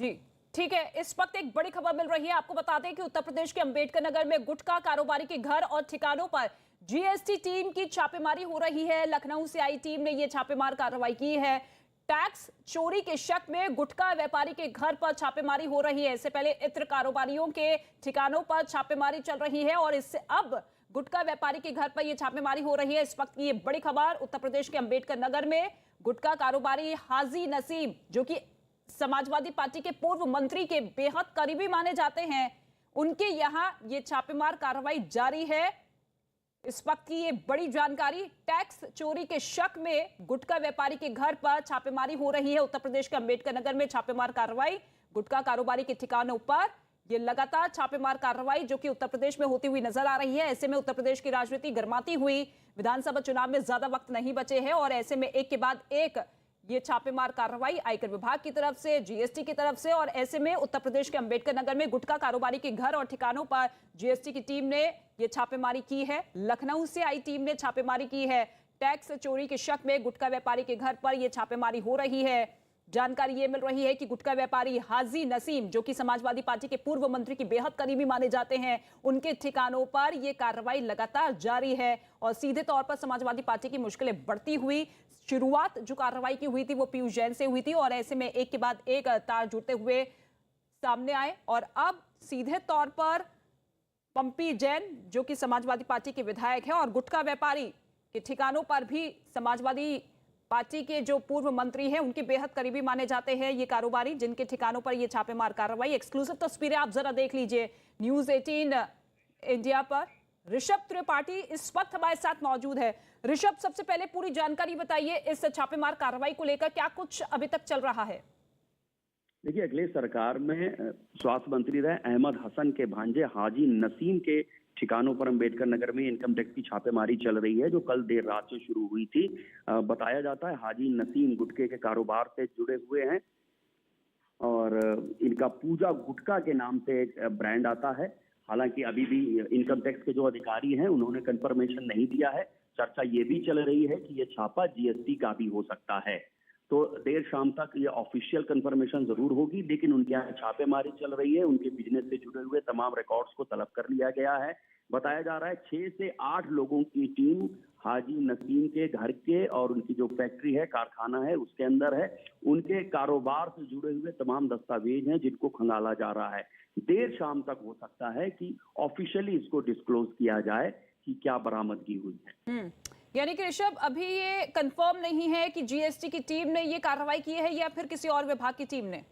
जी ठीक है। इस वक्त एक बड़ी खबर मिल रही है, आपको बता दें कि उत्तर प्रदेश के अंबेडकर नगर में गुटखा कारोबारी के घर और ठिकानों पर जीएसटी टीम की छापेमारी हो रही है। लखनऊ से आई टीम ने यह छापेमार कार्रवाई की है। टैक्स चोरी के शक में गुटखा व्यापारी के घर पर छापेमारी हो रही है। इससे पहले इत्र कारोबारियों के ठिकानों पर छापेमारी चल रही है और इससे अब गुटखा व्यापारी के घर पर यह छापेमारी हो रही है। इस वक्त की ये बड़ी खबर, उत्तर प्रदेश के अंबेडकर नगर में गुटखा कारोबारी हाजी नसीम, जो कि समाजवादी पार्टी के पूर्व मंत्री के बेहद करीबी माने जाते हैं, उनके यहां ये छापेमार कार्रवाई जारी है। इस वक्त की ये बड़ी जानकारी, टैक्स चोरी के शक में गुटखा व्यापारी के घर पर छापेमारी हो रही है। उत्तर प्रदेश के अंबेडकर नगर में छापेमार कार्रवाई, गुटखा कारोबारी के ठिकानों पर ये लगातार छापेमार कार्रवाई जो कि उत्तर प्रदेश में होती हुई नजर आ रही है। ऐसे में उत्तर प्रदेश की राजनीति गर्माती हुई, विधानसभा चुनाव में ज्यादा वक्त नहीं बचे हैं और ऐसे में एक के बाद एक ये छापेमार कार्रवाई आयकर विभाग की तरफ से, जीएसटी की तरफ से, और ऐसे में उत्तर प्रदेश के अंबेडकर नगर में गुटखा कारोबारी के घर और ठिकानों पर जीएसटी की टीम ने ये छापेमारी की है। लखनऊ से आई टीम ने छापेमारी की है। टैक्स चोरी के शक में गुटखा व्यापारी के घर पर यह छापेमारी हो रही है। जानकारी ये मिल रही है कि गुटखा व्यापारी हाजी नसीम, जो कि समाजवादी पार्टी के पूर्व मंत्री की बेहद करीबी माने जाते हैं, उनके ठिकानों पर यह कार्रवाई लगातार जारी है और सीधे तौर पर समाजवादी पार्टी की मुश्किलें बढ़ती हुई, शुरुआत जो कार्रवाई की हुई थी वो पीयूष जैन से हुई थी और ऐसे में एक के बाद एक तार जुड़ते हुए सामने आए और अब सीधे तौर पर पंपी जैन, जो कि समाजवादी पार्टी के विधायक है, और गुटखा व्यापारी के ठिकानों पर भी समाजवादी पार्टी के जो पूर्व मंत्री हैं उनके बेहद करीबी माने जाते हैं ये कारोबारी, जिनके ठिकानों पर ये छापेमार कार्रवाई। एक्सक्लूसिव तस्वीरें आप जरा देख लीजिए न्यूज 18 इंडिया पर। ऋषभ त्रिपाठी इस वक्त हमारे साथ मौजूद है। ऋषभ, सबसे पहले पूरी जानकारी बताइए इस छापेमार कार्रवाई को लेकर, क्या कुछ अभी तक चल रहा है? देखिए, अखिलेश सरकार में स्वास्थ्य मंत्री रहे अहमद हसन के भांजे हाजी नसीम के ठिकानों पर अंबेडकर नगर में इनकम टैक्स की छापेमारी चल रही है, जो कल देर रात से शुरू हुई थी। बताया जाता है हाजी नसीम गुटखे के कारोबार से जुड़े हुए हैं और इनका पूजा गुटखा के नाम से एक ब्रांड आता है। हालांकि अभी भी इनकम टैक्स के जो अधिकारी हैं उन्होंने कंफर्मेशन नहीं दिया है। चर्चा ये भी चल रही है कि ये छापा जीएसटी का भी हो सकता है, तो देर शाम तक ये ऑफिशियल कंफर्मेशन जरूर होगी। लेकिन उनके यहाँ छापेमारी चल रही है, उनके बिजनेस से जुड़े हुए तमाम रिकॉर्ड्स को तलब कर लिया गया है। बताया जा रहा है 6 से 8 लोगों की टीम हाजी नसीम के घर के और उनकी जो फैक्ट्री है, कारखाना है, उसके अंदर है। उनके कारोबार से जुड़े हुए तमाम दस्तावेज हैं जिनको खंगाला जा रहा है। देर शाम तक हो सकता है कि ऑफिशियली इसको डिस्क्लोज किया जाए कि क्या बरामदगी हुई है। यानी कि ऋषभ, अभी ये कंफर्म नहीं है कि जीएसटी की टीम ने ये कार्रवाई की है या फिर किसी और विभाग की टीम ने?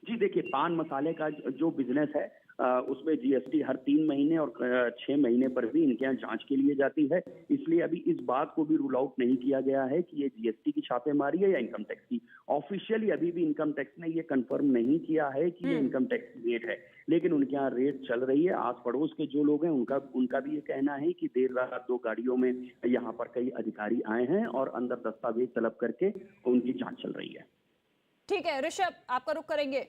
जी देखिए, पान मसाले का जो बिजनेस है उसमें जीएसटी हर 3 महीने और 6 महीने पर भी इनके यहाँ जांच के लिए जाती है। इसलिए अभी इस बात को भी रूल आउट नहीं किया गया है कि ये जीएसटी की छापेमारी है या इनकम टैक्स की। ऑफिशियली अभी भी इनकम टैक्स ने ये कंफर्म नहीं किया है कि ये इनकम टैक्स की रेट है, लेकिन उनके यहाँ रेट चल रही है। आस पड़ोस के जो लोग हैं उनका भी ये कहना है कि देर रात 2 गाड़ियों में यहाँ पर कई अधिकारी आए हैं और अंदर दस्तावेज तलब करके उनकी जाँच चल रही है। ठीक है ऋषभ, आपका रुख करेंगे।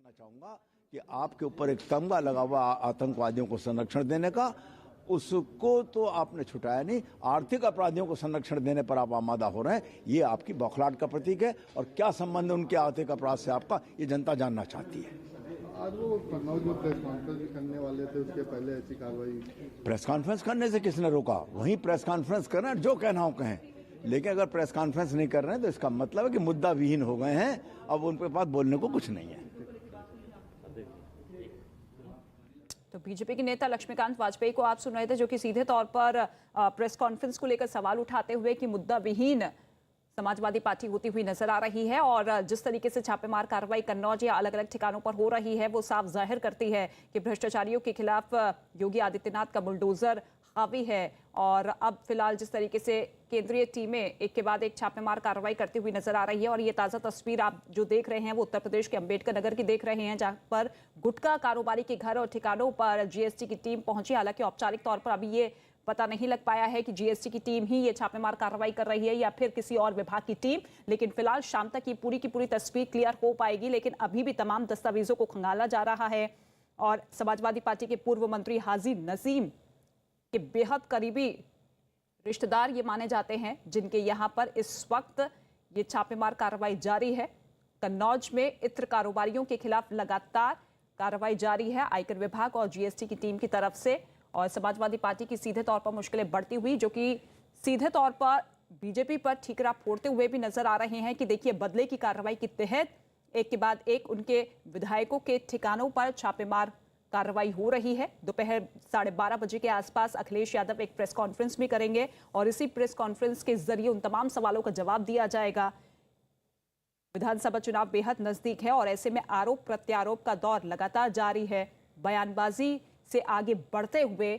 चाहूंगा कि आपके ऊपर एक तमगा लगा हुआ आतंकवादियों को संरक्षण देने का, उसको तो आपने छुटाया नहीं। आर्थिक अपराधियों को संरक्षण देने पर आप आमादा हो रहे हैं, ये आपकी बौखलाहट का प्रतीक है। और क्या संबंध है उनके आर्थिक अपराध से आपका, ये जनता जानना चाहती है। आज वो जो प्रेस कॉन्फ्रेंस भी करने वाले थे, उसके पहले ऐसी कार्रवाई। प्रेस कॉन्फ्रेंस करने से किसने रोका? वहीं प्रेस कॉन्फ्रेंस करना, जो कहना हो कहें, लेकिन अगर प्रेस कॉन्फ्रेंस नहीं कर रहे हैं तो इसका मतलब है कि मुद्दा विहीन हो गए हैं, अब उनके पास बोलने को कुछ नहीं है। तो बीजेपी के नेता लक्ष्मीकांत वाजपेयी को आप सुन रहे थे, जो कि सीधे तौर पर प्रेस कॉन्फ्रेंस को लेकर सवाल उठाते हुए कि मुद्दा विहीन समाजवादी पार्टी होती हुई नजर आ रही है और जिस तरीके से छापेमार कार्रवाई कन्नौज या अलग अलग ठिकानों पर हो रही है वो साफ जाहिर करती है कि भ्रष्टाचारियों के खिलाफ योगी आदित्यनाथ का बुलडोजर हावी है। और अब फिलहाल जिस तरीके से केंद्रीय टीमें एक के बाद एक छापेमार कार्रवाई करती हुई नजर आ रही है और ये ताजा तस्वीर आप जो देख रहे हैं वो उत्तर प्रदेश के अंबेडकर नगर की देख रहे हैं, जहां पर गुटखा कारोबारी के घर और ठिकानों पर जीएसटी की टीम पहुंची। हालांकि औपचारिक तौर पर अभी ये पता नहीं लग पाया है कि जीएसटी की टीम ही ये छापेमार कार्रवाई कर रही है या फिर किसी और विभाग की टीम, लेकिन फिलहाल शाम तक ये पूरी की पूरी तस्वीर क्लियर हो पाएगी। लेकिन अभी भी तमाम दस्तावेजों को खंगाला जा रहा है और समाजवादी पार्टी के पूर्व मंत्री हाजी नसीम के बेहद करीबी रिश्तेदार ये माने जाते हैं, जिनके यहां पर इस वक्त ये छापेमार कार्रवाई जारी है। कन्नौज में इत्र कारोबारियों के खिलाफ लगातार कार्रवाई जारी है आयकर विभाग और जीएसटी की टीम की तरफ से। और समाजवादी पार्टी की सीधे तौर पर मुश्किलें बढ़ती हुई, जो कि सीधे तौर पर बीजेपी पर ठीकरा फोड़ते हुए भी नजर आ रहे हैं कि देखिए बदले की कार्रवाई के तहत एक के बाद एक उनके विधायकों के ठिकानों पर छापेमार कार्रवाई हो रही है। दोपहर 12:30 बजे के आसपास अखिलेश यादव एक प्रेस कॉन्फ्रेंस भी करेंगे और इसी प्रेस कॉन्फ्रेंस के जरिए उन तमाम सवालों का जवाब दिया जाएगा। विधानसभा चुनाव बेहद नजदीक है और ऐसे में आरोप प्रत्यारोप का दौर लगातार जारी है। बयानबाजी से आगे बढ़ते हुए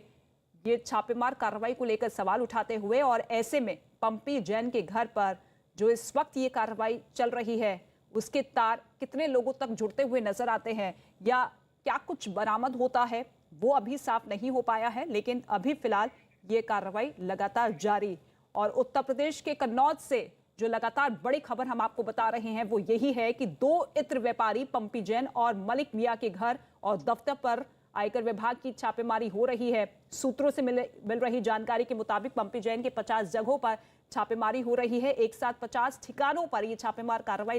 ये छापेमार कार्रवाई को लेकर सवाल उठाते हुए और ऐसे में पंपी जैन के घर पर जो इस वक्त ये कार्रवाई चल रही है उसके तार कितने लोगों तक जुड़ते हुए नजर आते हैं या क्या कुछ बरामद होता है वो अभी साफ नहीं हो पाया है। लेकिन अभी फिलहाल ये कार्रवाई लगातार जारी। और उत्तर प्रदेश के कन्नौज से जो लगातार बड़ी खबर हम आपको बता रहे हैं वो यही है कि 2 इत्र व्यापारी पंपी जैन और मलिक मिया के घर और दफ्तर पर आयकर विभाग की छापेमारी हो रही है। सूत्रों से मिल रही जानकारी के मुताबिक पंपी जैन के 50 जगहों पर छापेमारी हो रही है। एक साथ 50 ठिकानों पर यह छापेमार कार्रवाई